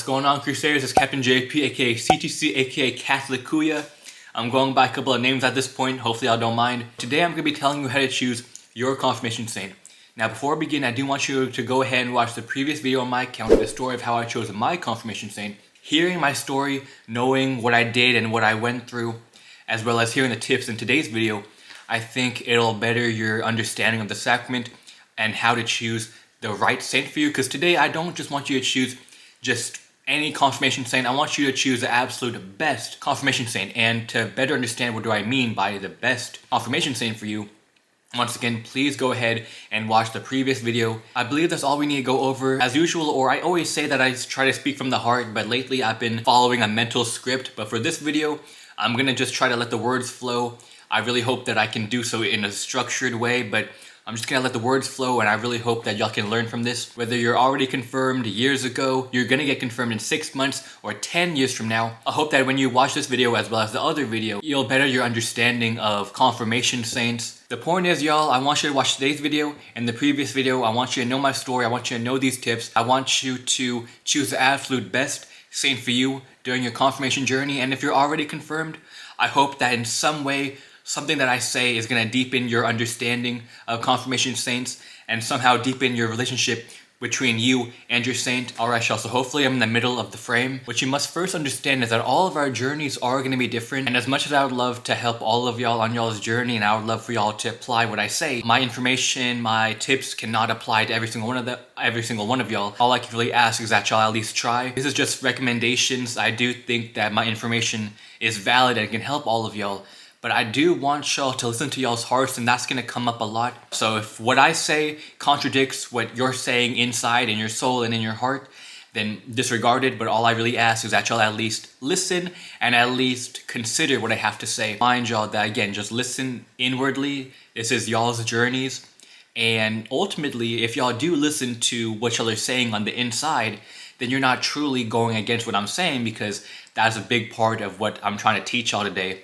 going on, Crusaders? It's Captain JP, aka CTC, aka Catholic Kuya. I'm going by a couple of names at this point, hopefully y'all don't mind. Today I'm going to be telling you how to choose your confirmation saint. Now before I begin, I do want you to go ahead and watch the previous video on my account, the story of how I chose my confirmation saint. Hearing my story, knowing what I did and what I went through, as well as hearing the tips in today's video, I think it'll better your understanding of the sacrament and how to choose the right saint for you. Because today I don't just want you to choose just any confirmation saint. I want you to choose the absolute best confirmation saint. And to better understand what do I mean by the best confirmation saint for you, once again, please go ahead and watch the previous video. I believe that's all we need to go over. As usual, or I always say that I try to speak from the heart, but lately I've been following a mental script. But for this video, I'm gonna just try to let the words flow. I really hope that I can do so in a structured way, but I'm just gonna let the words flow, and I really hope that y'all can learn from this. Whether you're already confirmed years ago, you're gonna get confirmed in 6 months, or 10 years from now, I hope that when you watch this video as well as the other video, you'll better your understanding of confirmation saints. The point is, y'all, I want you to watch today's video and the previous video. I want you to know my story. I want you to know these tips. I want you to choose the absolute best saint for you during your confirmation journey. And if you're already confirmed, I hope that in some way, something that I say is going to deepen your understanding of confirmation saints and somehow deepen your relationship between you and your saint. Alright, y'all, so hopefully I'm in the middle of the frame. What you must first understand is that all of our journeys are going to be different, and as much as I would love to help all of y'all on y'all's journey, and I would love for y'all to apply what I say, my information, my tips cannot apply to every single one of y'all. All I can really ask is that y'all at least try. This is just recommendations. I do think that my information is valid and can help all of y'all. But I do want y'all to listen to y'all's hearts, and that's going to come up a lot. So if what I say contradicts what you're saying inside in your soul and in your heart, then disregard it. But all I really ask is that y'all at least listen and at least consider what I have to say. Mind y'all that, again, just listen inwardly. This is y'all's journeys. And ultimately, if y'all do listen to what y'all are saying on the inside, then you're not truly going against what I'm saying, because that's a big part of what I'm trying to teach y'all today.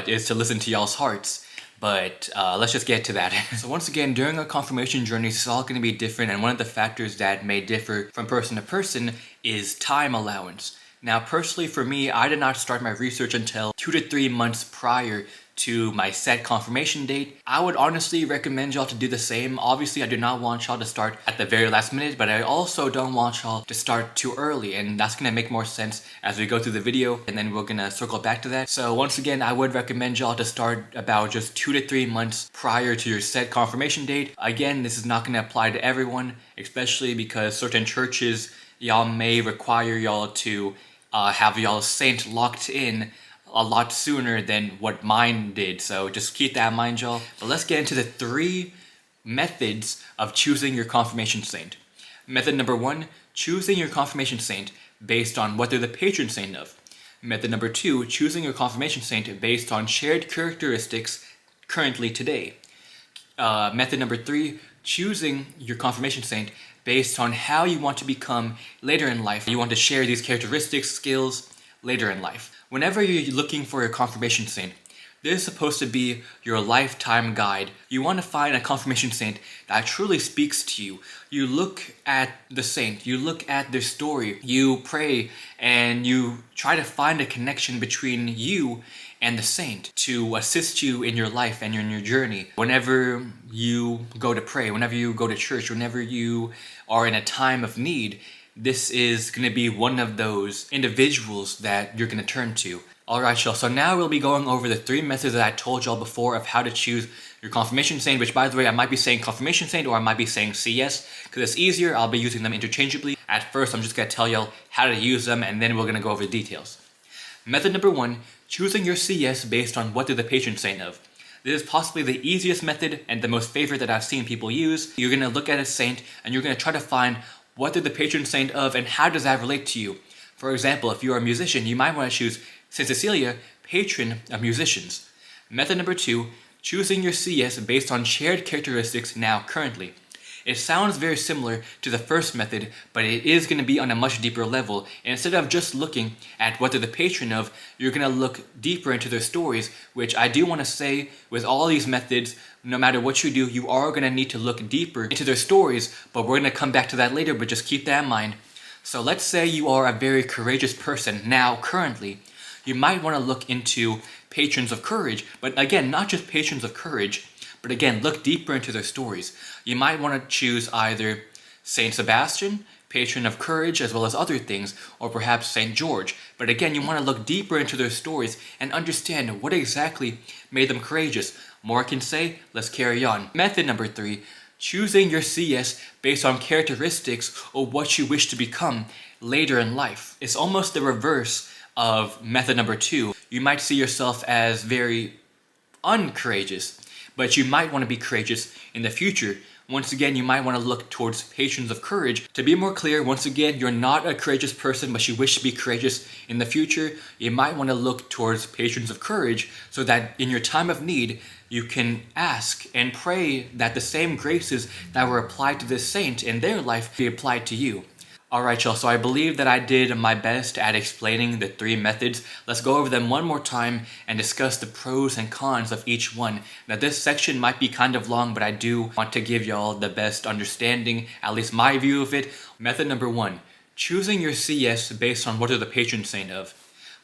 Is to listen to y'all's hearts. But let's just get to that. So once again, during our confirmation journeys, it's all going to be different, and one of the factors that may differ from person to person is time allowance. Now personally for me, I did not start my research until 2 to 3 months prior to my set confirmation date. I would honestly recommend y'all to do the same. Obviously, I do not want y'all to start at the very last minute, but I also don't want y'all to start too early, and that's gonna make more sense as we go through the video, and then we're gonna circle back to that. So once again, I would recommend y'all to start about just 2 to 3 months prior to your set confirmation date. Again, this is not gonna apply to everyone, especially because certain churches, y'all may require y'all to have y'all's saint locked in a lot sooner than what mine did, so just keep that in mind, y'all. But let's get into the 3 methods of choosing your confirmation saint. Method number 1, choosing your confirmation saint based on what they're the patron saint of. Method number 2, choosing your confirmation saint based on shared characteristics currently today. Method number 3, choosing your confirmation saint based on how you want to become later in life. You want to share these characteristics, skills later in life. Whenever you're looking for your confirmation saint, this is supposed to be your lifetime guide. You want to find a confirmation saint that truly speaks to you. You look at the saint, you look at their story, you pray, and you try to find a connection between you and the saint to assist you in your life and in your journey. Whenever you go to pray, whenever you go to church, whenever you are in a time of need, this is going to be one of those individuals that you're going to turn to. Alright, y'all, so now we'll be going over the 3 methods that I told y'all before of how to choose your confirmation saint, which, by the way, I might be saying confirmation saint or I might be saying CS, because it's easier. I'll be using them interchangeably. At first, I'm just going to tell y'all how to use them, and then we're going to go over the details. Method number 1, choosing your CS based on what they're the patron saint of. This is possibly the easiest method and the most favorite that I've seen people use. You're going to look at a saint and you're going to try to find what they're the patron saint of and how does that relate to you. For example, if you're a musician, you might want to choose Saint Cecilia, patron of musicians. Method number 2, choosing your CS based on shared characteristics now currently. It sounds very similar to the first method, but it is going to be on a much deeper level. And instead of just looking at what they're the patron of, you're going to look deeper into their stories, which I do want to say with all these methods, no matter what you do, you are going to need to look deeper into their stories, but we're going to come back to that later, but just keep that in mind. So let's say you are a very courageous person now, currently. You might want to look into patrons of courage, but again, not just patrons of courage, but again, look deeper into their stories. You might want to choose either Saint Sebastian, patron of courage, as well as other things, or perhaps Saint George. But again, you want to look deeper into their stories and understand what exactly made them courageous. More I can say, let's carry on. Method number 3, choosing your CS based on characteristics or what you wish to become later in life. It's almost the reverse of method number 2. You might see yourself as very uncourageous, but you might want to be courageous in the future. Once again, you might want to look towards patrons of courage. To be more clear, once again, you're not a courageous person, but you wish to be courageous in the future. You might want to look towards patrons of courage so that in your time of need, you can ask and pray that the same graces that were applied to this saint in their life be applied to you. Alright y'all, so I believe that I did my best at explaining the 3 methods. Let's go over them one more time and discuss the pros and cons of each one. Now this section might be kind of long, but I do want to give y'all the best understanding, at least my view of it. Method number 1, choosing your CS based on what are the patron saint of.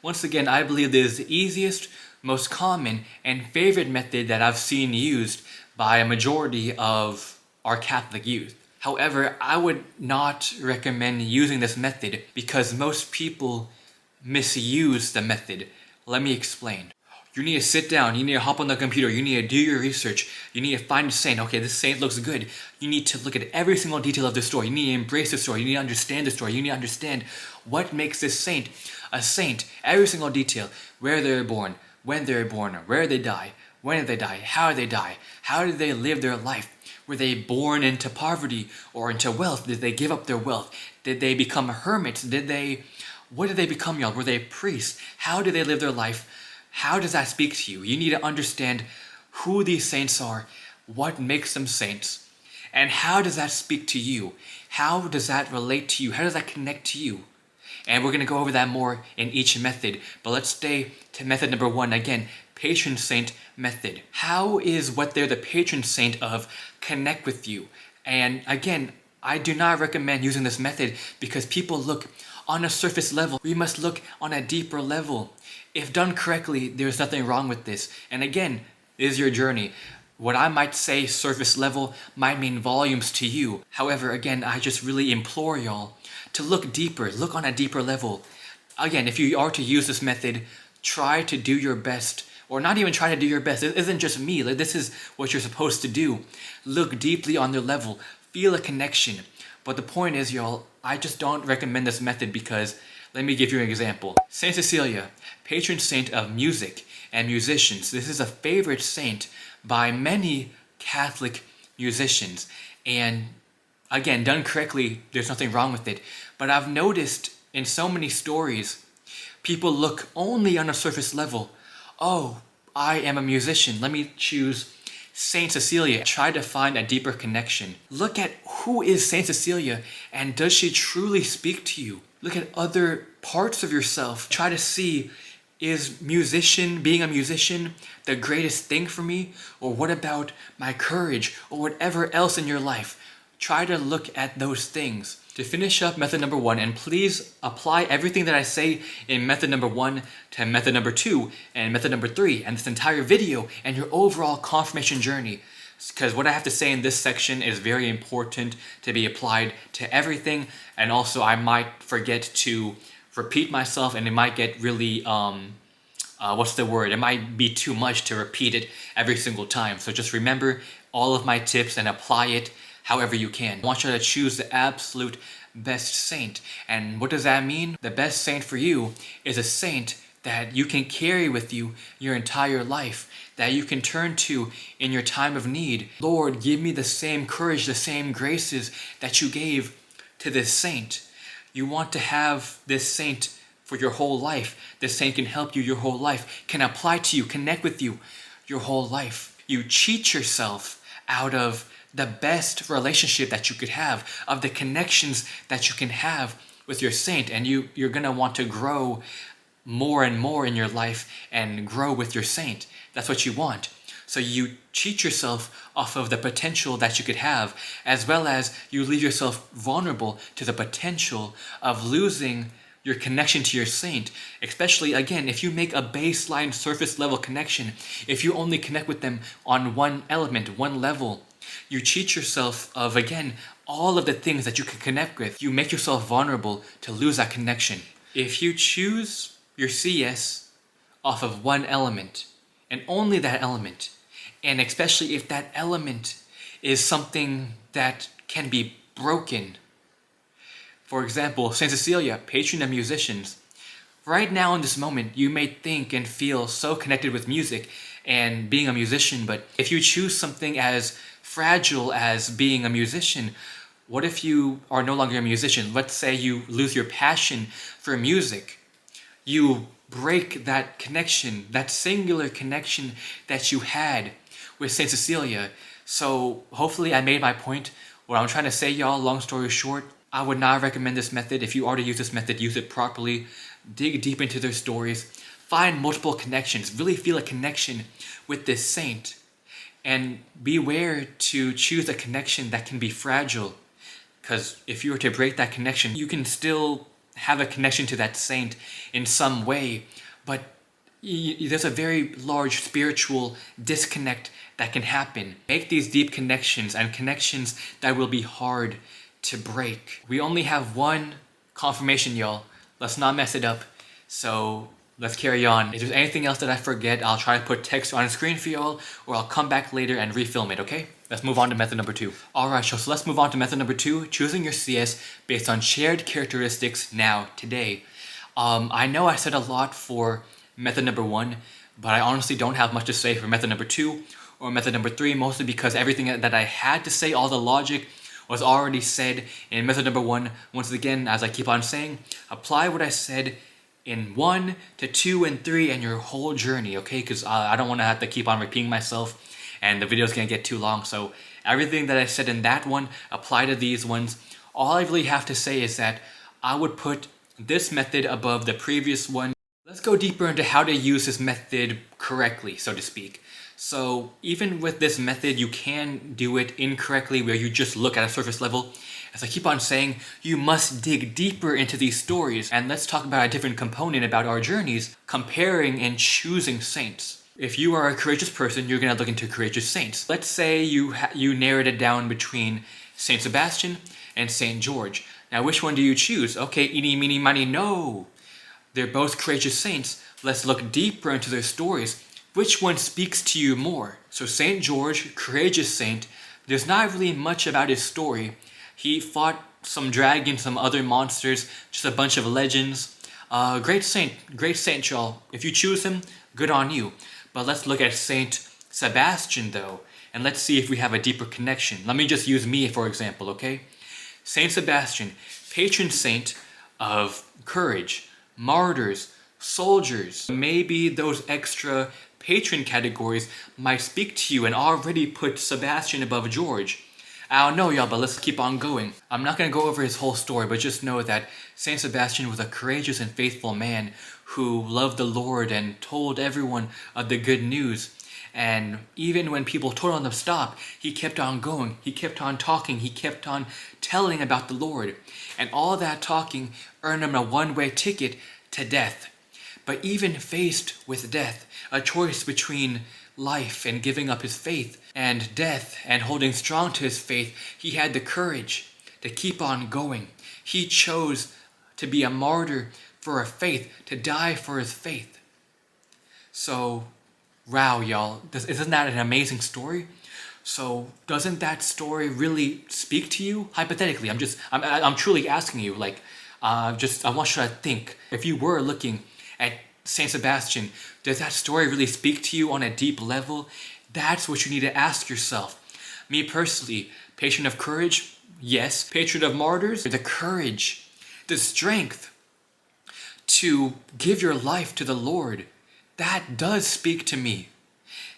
Once again, I believe this is the easiest, most common, and favorite method that I've seen used by a majority of our Catholic youth. However, I would not recommend using this method because most people misuse the method. Let me explain. You need to sit down, you need to hop on the computer, you need to do your research, you need to find a saint. Okay, this saint looks good. You need to look at every single detail of the story. You need to embrace the story, you need to understand the story, you need to understand what makes this saint a saint. Every single detail, where they were born, when they were born, where they die, when did they die, how did they live their life. Were they born into poverty or into wealth? Did they give up their wealth? Did they become hermits? What did they become, y'all? Were they priests? How did they live their life? How does that speak to you? You need to understand who these saints are, what makes them saints, and how does that speak to you? How does that relate to you? How does that connect to you? And we're going to go over that more in each method, but let's stay to method number 1 again. Patron saint method. How is what they're the patron saint of connect with you? And again, I do not recommend using this method because people look on a surface level. We must look on a deeper level. If done correctly, there's nothing wrong with this. And again, this is your journey. What I might say surface level might mean volumes to you. However, again, I just really implore y'all to look deeper, look on a deeper level. Again, if you are to use this method, try to do your best. Or not even try to do your best. It isn't just me. Like, this is what you're supposed to do. Look deeply on their level. Feel a connection. But the point is, y'all, I just don't recommend this method because, let me give you an example. Saint Cecilia, patron saint of music and musicians. This is a favorite saint by many Catholic musicians. And again, done correctly, there's nothing wrong with it. But I've noticed in so many stories, people look only on a surface level. Oh, I am a musician. Let me choose Saint Cecilia. Try to find a deeper connection. Look at who is Saint Cecilia and does she truly speak to you? Look at other parts of yourself. Try to see, is being a musician the greatest thing for me? Or what about my courage or whatever else in your life? Try to look at those things. To finish up method number 1, and please apply everything that I say in method number 1 to method number 2 and method number 3 and this entire video and your overall confirmation journey. Because what I have to say in this section is very important to be applied to everything, and also I might forget to repeat myself and it might get really, it might be too much to repeat it every single time. So just remember all of my tips and apply it however you can. I want you to choose the absolute best saint. And what does that mean? The best saint for you is a saint that you can carry with you your entire life, that you can turn to in your time of need. Lord, give me the same courage, the same graces that you gave to this saint. You want to have this saint for your whole life. This saint can help you your whole life, can apply to you, connect with you your whole life. You cheat yourself out of the best relationship that you could have, of the connections that you can have with your saint, and you're gonna want to grow more and more in your life and grow with your saint. That's what you want. So So you cheat yourself off of the potential that you could have, as well as you leave yourself vulnerable to the potential of losing your connection to your saint. Especially, again, if you make a baseline surface level connection, if you only connect with them on one element, one level, you cheat yourself of, again, all of the things that you can connect with. You make yourself vulnerable to lose that connection. If you choose your CS off of one element, and only that element, and especially if that element is something that can be broken. For example, Saint Cecilia, patron of musicians. Right now in this moment, you may think and feel so connected with music and being a musician, but if you choose something as fragile as being a musician, what if you are no longer a musician? Let's say you lose your passion for music. You break that connection, that singular connection that you had with Saint Cecilia. So hopefully I made my point. What I'm trying to say, y'all, long story short, I would not recommend this method. If you already use this method, use it properly. Dig deep into their stories. Find multiple connections. Really feel a connection with this saint. And beware to choose a connection that can be fragile. Because if you were to break that connection, you can still have a connection to that saint in some way. But there's a very large spiritual disconnect that can happen. Make these deep connections and connections that will be hard to break. We only have one confirmation, y'all. Let's not mess it up. So let's carry on. If there's anything else that I forget, I'll try to put text on screen for y'all, or I'll come back later and refilm it, okay? Let's move on to method number 2. Alright, so let's move on to method number 2, choosing your CS based on shared characteristics now, today. I know I said a lot for method number 1, but I honestly don't have much to say for method number 2 or method number 3, mostly because everything that I had to say, all the logic, was already said in method number 1. Once again, as I keep on saying, apply what I said in 1 to 2 and 3 and your whole journey, okay? Because I don't want to have to keep on repeating myself and the video's going to get too long. So everything that I said in that one, apply to these ones. All I really have to say is that I would put this method above the previous one. Let's go deeper into how to use this method correctly, so to speak. So even with this method, you can do it incorrectly where you just look at a surface level. As I keep on saying, you must dig deeper into these stories. And let's talk about a different component about our journeys, comparing and choosing saints. If you are a courageous person, you're going to look into courageous saints. Let's say you narrowed it down between Saint Sebastian and Saint George. Now, which one do you choose? Okay, eeny, meeny, miny, no. They're both courageous saints. Let's look deeper into their stories. Which one speaks to you more? So Saint George, courageous saint, there's not really much about his story. He fought some dragons, some other monsters, just a bunch of legends. Great saint, y'all. If you choose him, good on you. But let's look at Saint Sebastian though, and let's see if we have a deeper connection. Let me just use me for example, okay? Saint Sebastian, patron saint of courage, martyrs, soldiers. Maybe those extra patron categories might speak to you and already put Sebastian above George. I don't know, y'all, but let's keep on going. I'm not going to go over his whole story, but just know that Saint Sebastian was a courageous and faithful man who loved the Lord and told everyone of the good news. And even when people told him to stop, he kept on going. He kept on talking. He kept on telling about the Lord. And all that talking earned him a one-way ticket to death. But even faced with death, a choice between life and giving up his faith, and death and holding strong to his faith, he had the courage to keep on going. He chose to be a martyr for a faith, to die for his faith. So, wow, y'all, isn't that an amazing story? So, doesn't that story really speak to you? Hypothetically, I'm truly asking you, like, I want you to think, if you were looking at Saint Sebastian, does that story really speak to you on a deep level? That's what you need to ask yourself. Me personally, patron of courage, yes. Patron of martyrs, the courage, the strength to give your life to the Lord, that does speak to me.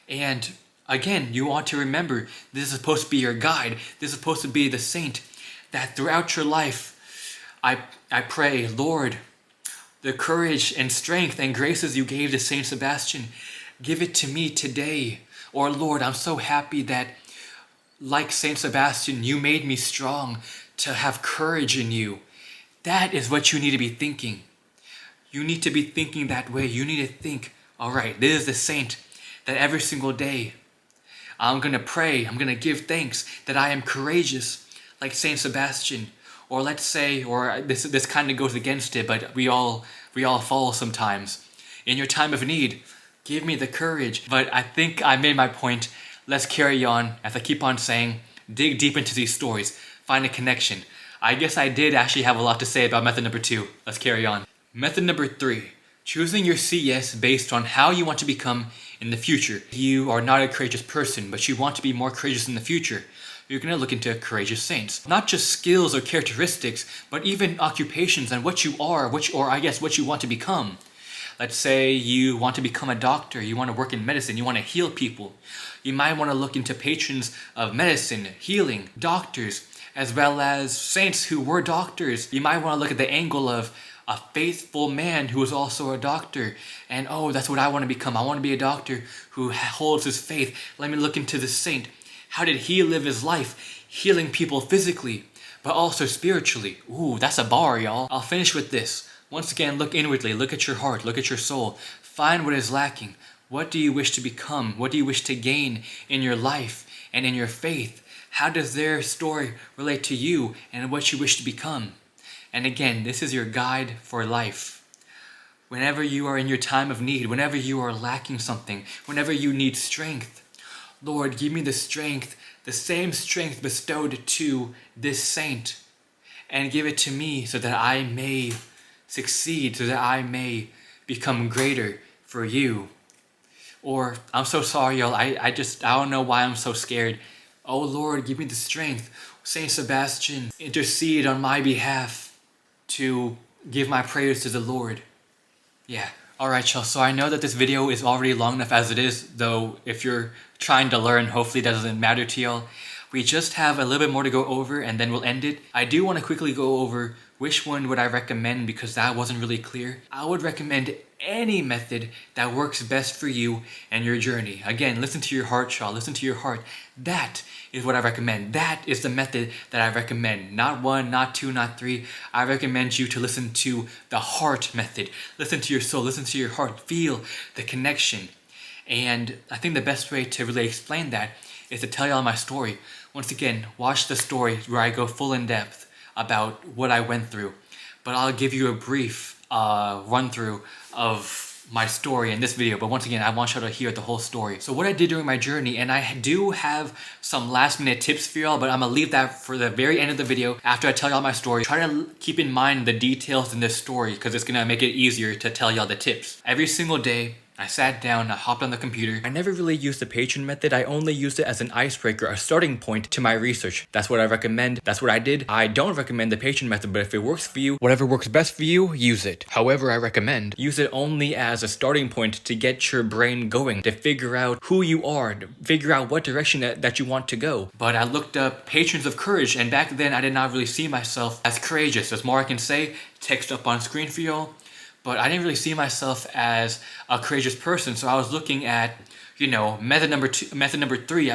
And again, you want to remember, this is supposed to be your guide. This is supposed to be the saint that throughout your life, I pray, Lord, the courage and strength and graces you gave to Saint Sebastian, give it to me today Or Lord, I'm so happy that, like Saint Sebastian, you made me strong to have courage in you. That is what you need to be thinking. You need to be thinking that way. You need to think, all right, this is the saint that every single day I'm going to pray, I'm going to give thanks that I am courageous like Saint Sebastian. Or let's say, or this kind of goes against it, but we all fall sometimes. In your time of need, give me the courage. But I think I made my point. Let's carry on. As I keep on saying, dig deep into these stories. Find a connection. I guess I did actually have a lot to say about method number 2. Let's carry on. Method number 3. Choosing your CS based on how you want to become in the future. You are not a courageous person, but you want to be more courageous in the future. You're going to look into courageous saints. Not just skills or characteristics, but even occupations and what you are, or I guess what you want to become. Let's say you want to become a doctor, you want to work in medicine, you want to heal people. You might want to look into patrons of medicine, healing, doctors, as well as saints who were doctors. You might want to look at the angle of a faithful man who is also a doctor. And oh, that's what I want to become. I want to be a doctor who holds his faith. Let me look into this saint. How did he live his life? Healing people physically, but also spiritually. Ooh, that's a bar, y'all. I'll finish with this. Once again, look inwardly, look at your heart, look at your soul. Find what is lacking. What do you wish to become? What do you wish to gain in your life and in your faith? How does their story relate to you and what you wish to become? And again, this is your guide for life. Whenever you are in your time of need, whenever you are lacking something, whenever you need strength, Lord, give me the strength, the same strength bestowed to this saint, and give it to me so that I may succeed, so that I may become greater for you. Or, I'm so sorry, y'all, I don't know why I'm so scared. Oh Lord, give me the strength. Saint Sebastian, intercede on my behalf to give my prayers to the Lord. Yeah. Alright, y'all, so I know that this video is already long enough as it is, though if you're trying to learn, hopefully that doesn't matter to y'all. We just have a little bit more to go over and then we'll end it. I do want to quickly go over which one would I recommend because that wasn't really clear. I would recommend any method that works best for you and your journey. Again, listen to your heart, y'all. Listen to your heart. That is what I recommend. That is the method that I recommend. Not 1, not 2, not 3. I recommend you to listen to the heart method. Listen to your soul. Listen to your heart. Feel the connection. And I think the best way to really explain that is to tell y'all my story. Once again, watch the story where I go full in depth about what I went through. But I'll give you a brief run through of my story in this video. But once again, I want y'all to hear the whole story. So what I did during my journey, and I do have some last minute tips for y'all, but I'm gonna leave that for the very end of the video after I tell y'all my story. Try to keep in mind the details in this story because it's gonna make it easier to tell y'all the tips. Every single day, I sat down, I hopped on the computer. I never really used the patron method. I only used it as an icebreaker, a starting point to my research. That's what I recommend. That's what I did. I don't recommend the patron method, but if it works for you, whatever works best for you, use it. However, I recommend use it only as a starting point to get your brain going, to figure out who you are, to figure out what direction that you want to go. But I looked up patrons of courage, and back then I did not really see myself as courageous. There's more I can say. Text up on screen for y'all. But I didn't really see myself as a courageous person, so I was looking at, method number 3,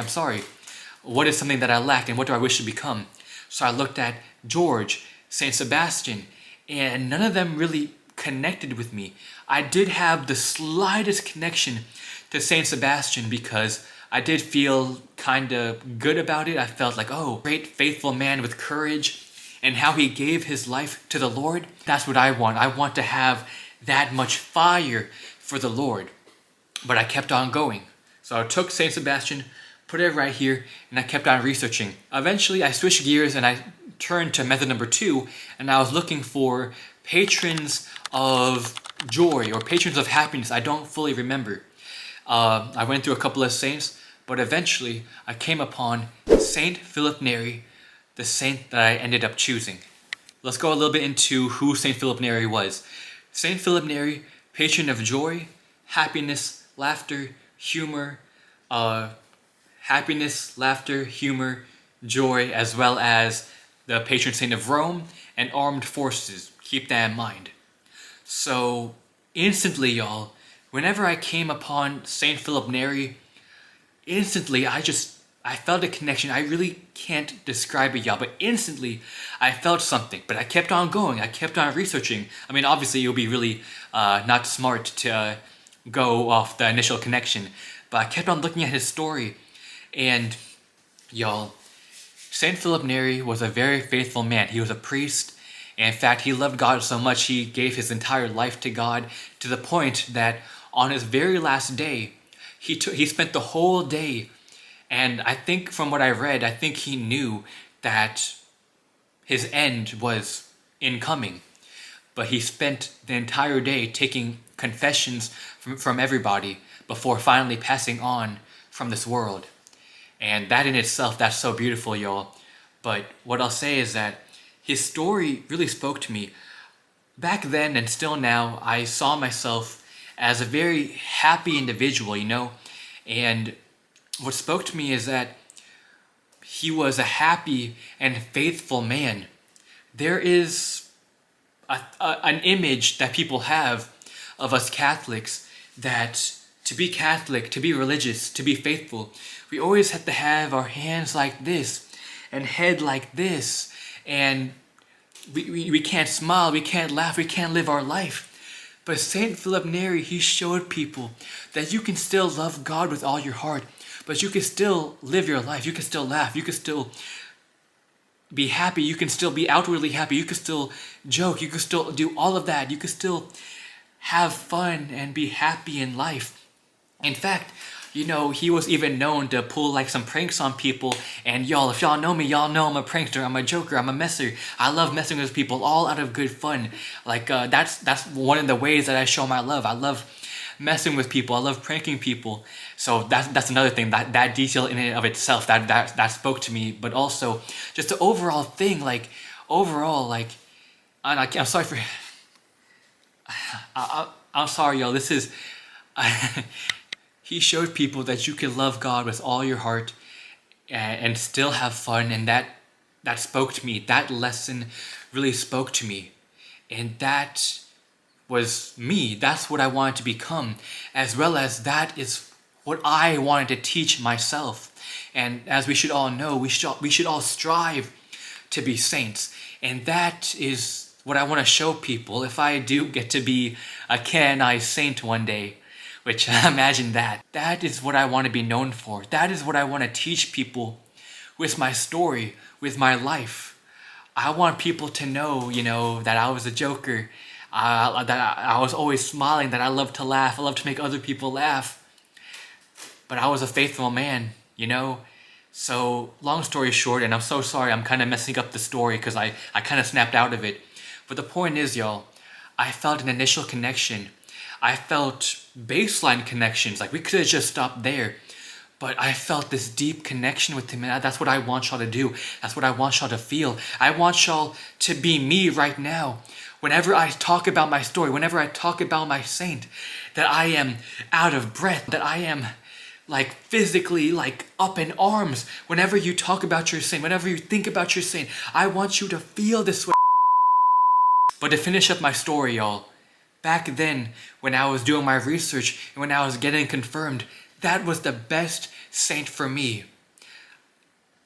what is something that I lack and what do I wish to become? So I looked at George, Saint Sebastian, and none of them really connected with me. I did have the slightest connection to Saint Sebastian because I did feel kind of good about it. I felt like, oh, great faithful man with courage. And how he gave his life to the Lord, that's what I want. I want to have that much fire for the Lord. But I kept on going. So I took Saint Sebastian, put it right here, and I kept on researching. Eventually, I switched gears and I turned to method number 2, and I was looking for patrons of joy or patrons of happiness. I don't fully remember. I went through a couple of saints, but eventually I came upon Saint Philip Neri, the saint that I ended up choosing. Let's go a little bit into who Saint Philip Neri was. Saint Philip Neri, patron of joy, happiness, laughter, humor, joy, as well as the patron saint of Rome and armed forces. Keep that in mind. So instantly, y'all, whenever I came upon Saint Philip Neri, instantly I felt a connection. I really can't describe it, y'all, but instantly I felt something. But I kept on going. I kept on researching. I mean, obviously it would be really not smart to go off the initial connection, but I kept on looking at his story, and y'all, Saint Philip Neri was a very faithful man. He was a priest. And in fact, he loved God so much he gave his entire life to God, to the point that on his very last day, he spent the whole day. And I think from what I read, I think he knew that his end was incoming. But he spent the entire day taking confessions from everybody before finally passing on from this world. And that in itself, that's so beautiful, y'all. But what I'll say is that his story really spoke to me. Back then and still now, I saw myself as a very happy individual, and what spoke to me is that he was a happy and faithful man. There is an image that people have of us Catholics that to be Catholic, to be religious, to be faithful, we always have to have our hands like this and head like this, and we can't smile, we can't laugh, we can't live our life. But Saint Philip Neri, he showed people that you can still love God with all your heart, but you can still live your life, you can still laugh, you can still be happy, you can still be outwardly happy, you can still joke, you can still do all of that, you can still have fun and be happy in life. In fact, he was even known to pull like some pranks on people. And y'all, if y'all know me, y'all know I'm a prankster, I'm a joker, I'm a messer. I love messing with people all out of good fun. Like that's one of the ways that I show my love. I love messing with people. I love pranking people. So that's another thing, that detail in and of itself that spoke to me. But also just the overall thing, I'm sorry for I'm sorry, y'all. This is he showed people that you can love God with all your heart and still have fun, and that spoke to me. That lesson really spoke to me, and that was me. That's what I wanted to become, as well as that is what I wanted to teach myself. And as we should all know, we should all strive to be saints, and that is what I want to show people if I do get to be a canonized saint one day. Which, imagine that. That is what I want to be known for. That is what I want to teach people with my story, with my life. I want people to know, that I was a joker, that I was always smiling, that I love to laugh, I love to make other people laugh. But I was a faithful man, So, long story short, and I'm so sorry, I'm kind of messing up the story because I kind of snapped out of it. But the point is, y'all, I felt an initial connection. I felt baseline connections, like we could have just stopped there. But I felt this deep connection with him, and that's what I want y'all to do. That's what I want y'all to feel. I want y'all to be me right now. Whenever I talk about my story, whenever I talk about my saint, that I am out of breath, that I am physically up in arms. Whenever you talk about your saint, whenever you think about your saint, I want you to feel this way. But to finish up my story, y'all, back then, when I was doing my research and when I was getting confirmed, that was the best saint for me.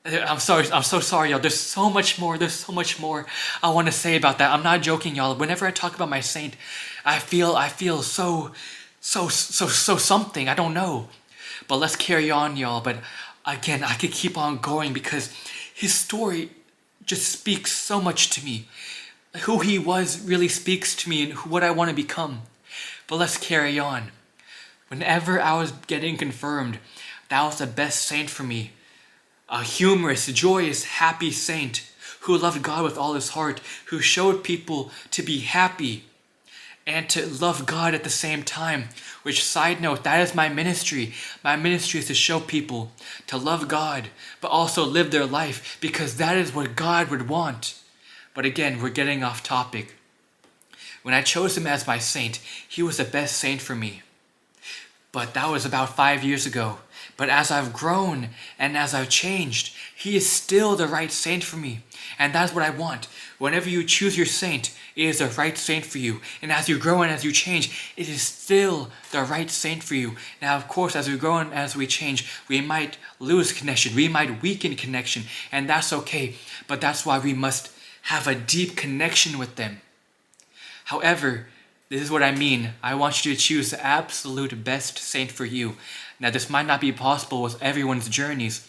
I'm so sorry, y'all. There's so much more I want to say about that. I'm not joking, y'all. Whenever I talk about my saint, I feel so something. I don't know. But let's carry on, y'all. But again, I could keep on going because his story just speaks so much to me. Who he was really speaks to me and what I want to become. But let's carry on. Whenever I was getting confirmed, that was the best saint for me. A humorous, joyous, happy saint who loved God with all his heart, who showed people to be happy and to love God at the same time. Which, side note, that is my ministry. My ministry is to show people to love God, but also live their life because that is what God would want. But again, we're getting off topic. When I chose him as my saint, he was the best saint for me. But that was about 5 years ago. But as I've grown and as I've changed, he is still the right saint for me. And that's what I want. Whenever you choose your saint, it is the right saint for you. And as you grow and as you change, it is still the right saint for you. Now, of course, as we grow and as we change, we might lose connection. We might weaken connection. And that's okay. But that's why we must have a deep connection with them. However, this is what I mean. I want you to choose the absolute best saint for you. Now, this might not be possible with everyone's journeys,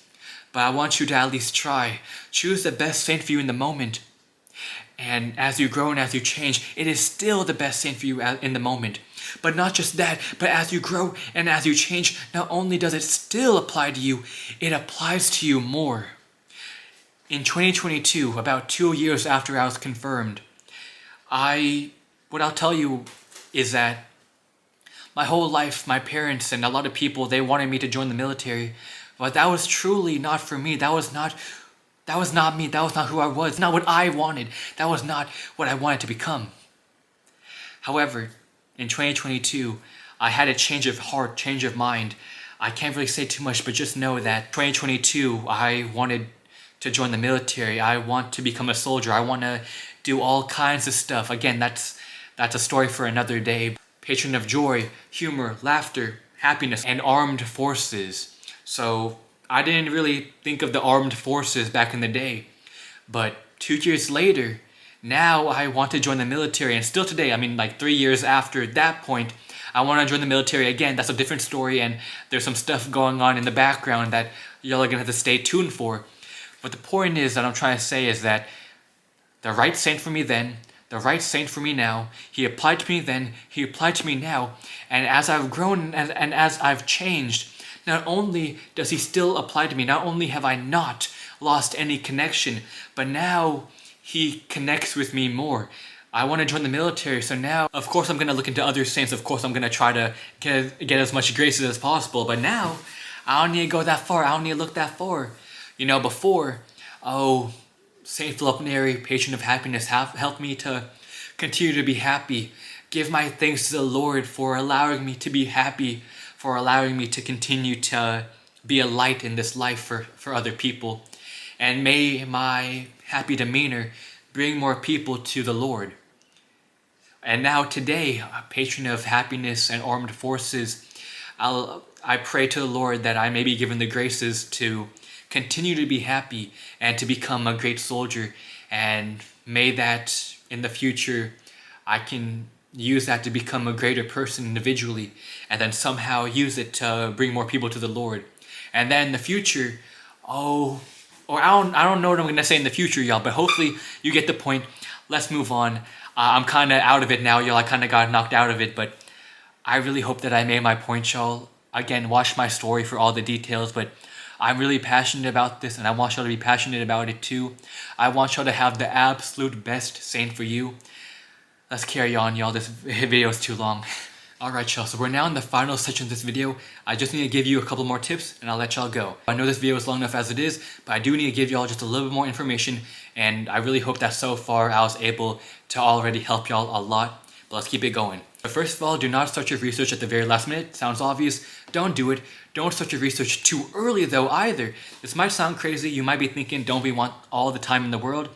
but I want you to at least try. Choose the best saint for you in the moment. And as you grow and as you change, it is still the best saint for you in the moment. But not just that, but as you grow and as you change, not only does it still apply to you, it applies to you more. In 2022, about 2 years after I was confirmed, what I'll tell you is that my whole life, my parents and a lot of people, they wanted me to join the military. But that was truly not for me. That was not me. That was not who I was. Not what I wanted. That was not what I wanted to become. However, in 2022, I had a change of heart, change of mind. I can't really say too much, but just know that 2022, I wanted to join the military. I want to become a soldier. I want to do all kinds of stuff. Again, that's a story for another day. Patron of joy, humor, laughter, happiness, and armed forces. So I didn't really think of the armed forces back in the day. But 2 years later, now I want to join the military. And still today, I mean like 3 years after that point, I want to join the military again. That's a different story, and there's some stuff going on in the background that y'all are going to have to stay tuned for. But the point is that I'm trying to say is that the right saint for me then, the right saint for me now, he applied to me then, he applied to me now, and as I've grown and as I've changed, not only does he still apply to me, not only have I not lost any connection, but now he connects with me more. I want to join the military, so now, of course, I'm going to look into other saints. Of course, I'm going to try to get as much graces as possible, but now, I don't need to go that far. I don't need to look that far. You know, before, Saint Philip Neri, patron of happiness, helped me to continue to be happy. Give my thanks to the Lord for allowing me to be happy, for allowing me to continue to be a light in this life for other people. And may my happy demeanor bring more people to the Lord. And now today, a patron of happiness and armed forces, I pray to the Lord that I may be given the graces to continue to be happy and to become a great soldier, and may that in the future I can use that to become a greater person individually, and then somehow use it to bring more people to the Lord. And then in the future, I don't know what I'm gonna say in the future, y'all, but hopefully you get the point. Let's move on. I'm kind of out of it now, y'all. I kind of got knocked out of it, but I really hope that I made my point, y'all. Again, watch my story for all the details, but I'm really passionate about this, and I want y'all to be passionate about it too. I want y'all to have the absolute best saint for you. Let's carry on, y'all. This video is too long. Alright, y'all, so we're now in the final section of this video. I just need to give you a couple more tips, and I'll let y'all go. I know this video is long enough as it is, but I do need to give y'all just a little bit more information, and I really hope that so far I was able to already help y'all a lot. But let's keep it going. But first of all, do not start your research at the very last minute. Sounds obvious. Don't do it. Don't start your research too early though either. This might sound crazy. You might be thinking, don't we want all the time in the world?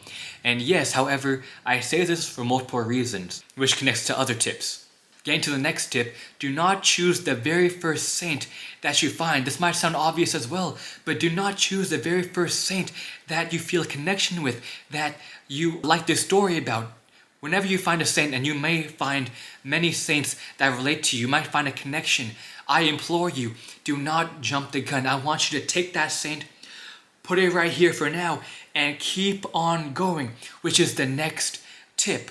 And yes, however, I say this for multiple reasons, which connects to other tips. Getting to the next tip, do not choose the very first saint that you find. This might sound obvious as well, but do not choose the very first saint that you feel a connection with, that you like this story about. Whenever you find a saint, and you may find many saints that relate to you, you might find a connection. I implore you, do not jump the gun. I want you to take that saint, put it right here for now, and keep on going, which is the next tip.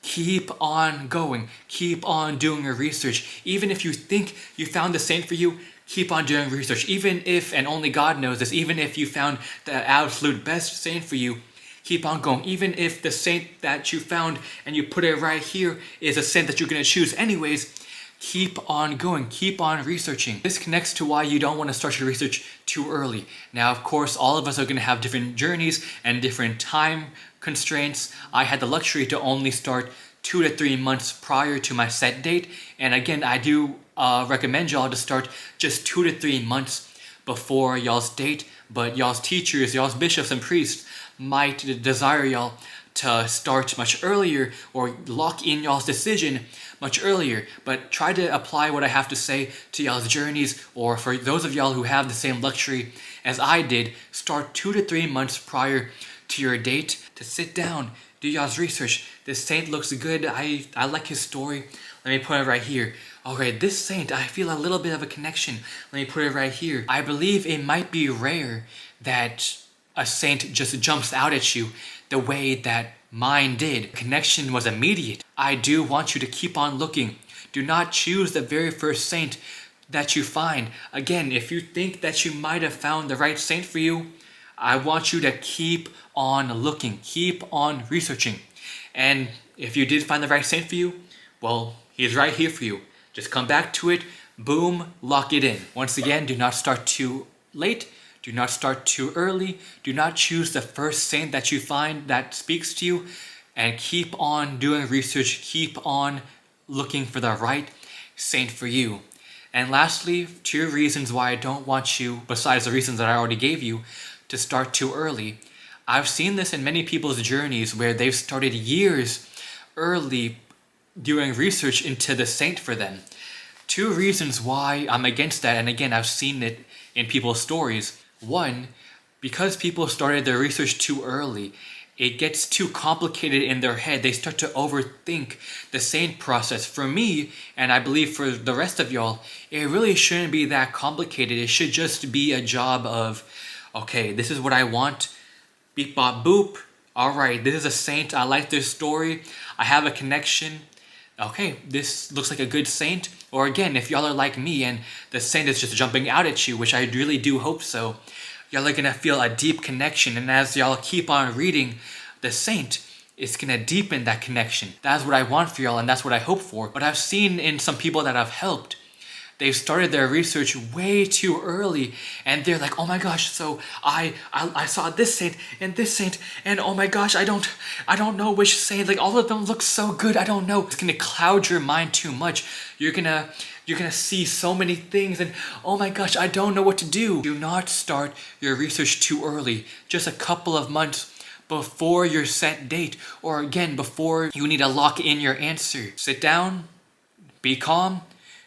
Keep on going. Keep on doing your research. Even if you think you found the saint for you, keep on doing research. Even if, and only God knows this, even if you found the absolute best saint for you, keep on going. Even if the saint that you found and you put it right here is a saint that you're going to choose anyways, keep on going. Keep on researching. This connects to why you don't want to start your research too early. Now, of course, all of us are going to have different journeys and different time constraints. I had the luxury to only start 2 to 3 months prior to my set date. And again, I do recommend y'all to start just 2 to 3 months before y'all's date, but y'all's teachers, y'all's bishops and priests might desire y'all to start much earlier or lock in y'all's decision much earlier. But try to apply what I have to say to y'all's journeys, or for those of y'all who have the same luxury as I did, start 2 to 3 months prior to your date to sit down, do y'all's research. This saint looks good. I like his story. Let me put it right here. Okay, this saint, I feel a little bit of a connection. Let me put it right here. I believe it might be rare that a saint just jumps out at you the way that mine did. Connection was immediate. I do want you to keep on looking. Do not choose the very first saint that you find. Again, if you think that you might have found the right saint for you, I want you to keep on looking, keep on researching. And if you did find the right saint for you, well, he's right here for you. Just come back to it, boom, lock it in. Once again, do not start too late. Do not start too early. Do not choose the first saint that you find that speaks to you, and keep on doing research. Keep on looking for the right saint for you. And lastly, 2 reasons why I don't want you, besides the reasons that I already gave you, to start too early. I've seen this in many people's journeys where they've started years early doing research into the saint for them. 2 reasons why I'm against that, and again, I've seen it in people's stories. 1, because people started their research too early, it gets too complicated in their head. They start to overthink the saint process. For me, and I believe for the rest of y'all, it really shouldn't be that complicated. It should just be a job of, okay, this is what I want. Beep, bop, boop. All right, this is a saint. I like their story. I have a connection. Okay, this looks like a good saint. Or again, if y'all are like me and the saint is just jumping out at you, which I really do hope so, y'all are gonna feel a deep connection. And as y'all keep on reading the saint, it's gonna deepen that connection. That's what I want for y'all, and that's what I hope for. But I've seen in some people that I've helped, they've started their research way too early, and they're like, oh my gosh, so I saw this saint, and oh my gosh, I don't know which saint, like all of them look so good, I don't know. It's gonna cloud your mind too much. You're gonna see so many things, and oh my gosh, I don't know what to do. Do not start your research too early, just a couple of months before your set date, or again, before you need to lock in your answer. Sit down, be calm,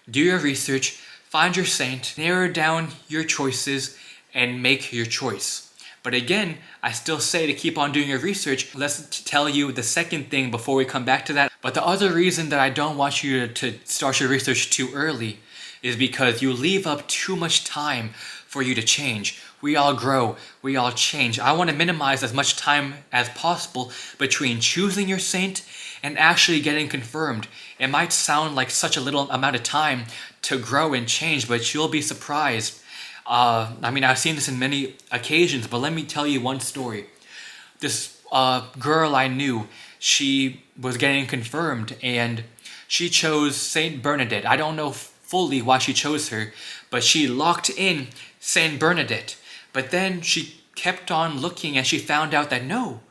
do your research, find your saint, narrow down your choices, and make your choice. But again, I still say to keep on doing your research. Let's tell you the second thing before we come back to that. But the other reason that I don't want you to start your research too early is because you leave up too much time for you to change. We all grow, we all change. I want to minimize as much time as possible between choosing your saint and actually getting confirmed. It might sound like such a little amount of time to grow and change, but you'll be surprised. I've seen this in many occasions, but let me tell you one story. This girl I knew, she was getting confirmed, and she chose Saint Bernadette. I don't know fully why she chose her, but she locked in Saint Bernadette. But then she kept on looking, and she found out that no,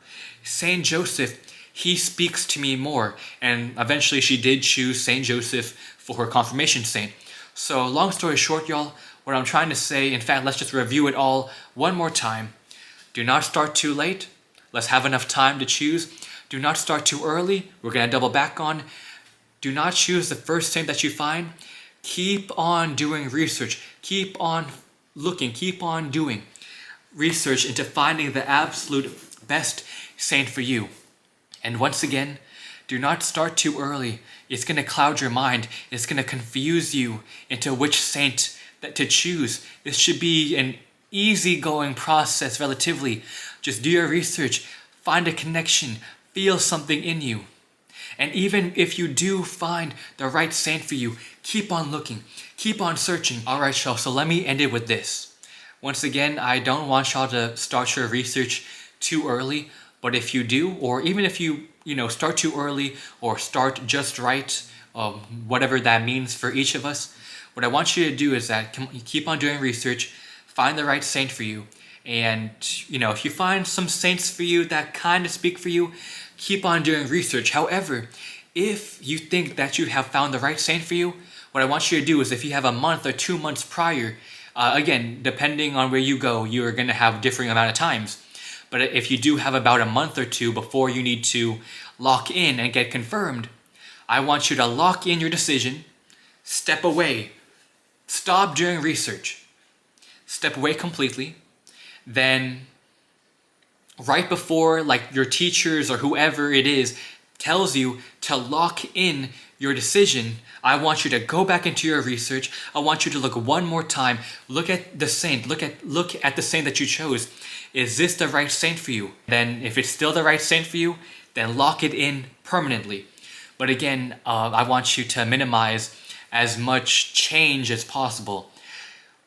Saint Joseph, he speaks to me more. And eventually she did choose Saint Joseph for her confirmation saint. So long story short, y'all, what I'm trying to say, in fact, let's just review it all one more time. Do not start too late. Let's have enough time to choose. Do not start too early. We're going to double back on. Do not choose the first saint that you find. Keep on doing research. Keep on looking. Keep on doing research into finding the absolute best saint for you. And once again, do not start too early. It's going to cloud your mind. It's going to confuse you into which saint to choose. This should be an easygoing process relatively. Just do your research, find a connection, feel something in you. And even if you do find the right saint for you, keep on looking, keep on searching. All right, y'all, so let me end it with this. Once again, I don't want y'all to start your research too early, but if you do, or even if you start too early or start just right, whatever that means for each of us, what I want you to do is that keep on doing research, find the right saint for you, and if you find some saints for you that kind of speak for you, keep on doing research. However, if you think that you have found the right saint for you, what I want you to do is if you have a month or 2 months prior, Again, depending on where you go, you're going to have differing amount of times. But if you do have about a month or two before you need to lock in and get confirmed, I want you to lock in your decision, step away, stop doing research, step away completely. Then right before like your teachers or whoever it is tells you to lock in your decision, I want you to go back into your research. I want you to look one more time. Look at the saint. Look at the saint that you chose. Is this the right saint for you? Then if it's still the right saint for you, then lock it in permanently. But again, I want you to minimize as much change as possible.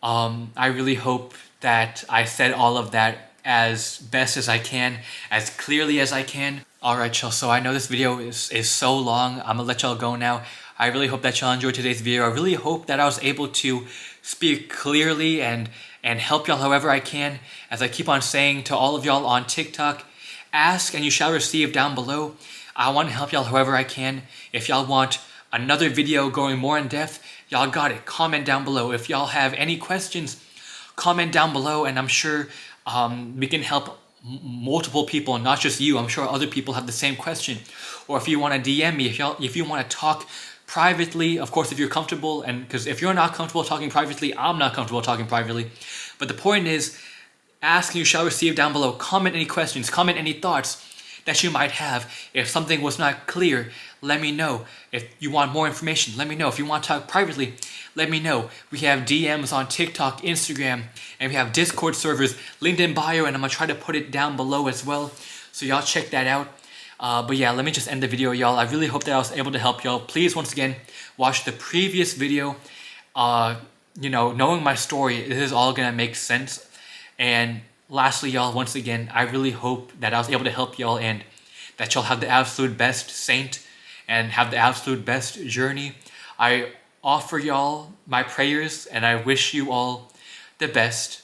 I really hope that I said all of that as best as I can, as clearly as I can. Alright y'all, so I know this video is so long. I'm gonna let y'all go now. I really hope that y'all enjoyed today's video. I really hope that I was able to speak clearly and help y'all however I can. As I keep on saying to all of y'all on TikTok, ask and you shall receive down below. I want to help y'all however I can. If y'all want another video going more in depth, y'all got it. Comment down below. If y'all have any questions, comment down below, and I'm sure we can help multiple people, not just you. I'm sure other people have the same question. Or if you want to DM me, if you want to talk privately, of course, if you're comfortable, and because if you're not comfortable talking privately, I'm not comfortable talking privately. But the point is, ask and you shall receive down below. Comment any questions, comment any thoughts that you might have. If something was not clear, let me know. If you want more information, let me know. If you want to talk privately, let me know. We have DMs on TikTok, Instagram, and we have Discord servers linked in bio, and I'm going to try to put it down below as well. So y'all check that out. But yeah, let me just end the video, y'all. I really hope that I was able to help y'all. Please, once again, watch the previous video. Knowing my story, this is all going to make sense. And lastly, y'all, once again, I really hope that I was able to help y'all and that y'all have the absolute best saint and have the absolute best journey. I offer y'all my prayers and I wish you all the best.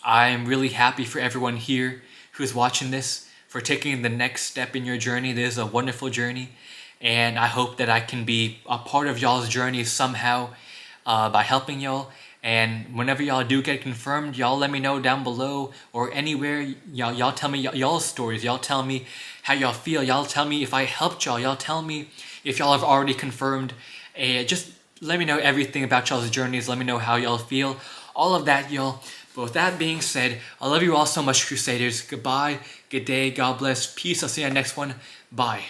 I'm really happy for everyone here who's watching this, for taking the next step in your journey. This is a wonderful journey, and I hope that I can be a part of y'all's journey somehow by helping y'all. And whenever y'all do get confirmed, y'all let me know down below or anywhere. Y'all tell me y'all's stories. Y'all tell me how y'all feel. Y'all tell me if I helped y'all. Y'all tell me if y'all have already confirmed. Just let me know everything about y'all's journeys. Let me know how y'all feel. All of that, y'all. But with that being said, I love you all so much, Crusaders. Goodbye, good day, God bless, peace. I'll see you in the next one. Bye.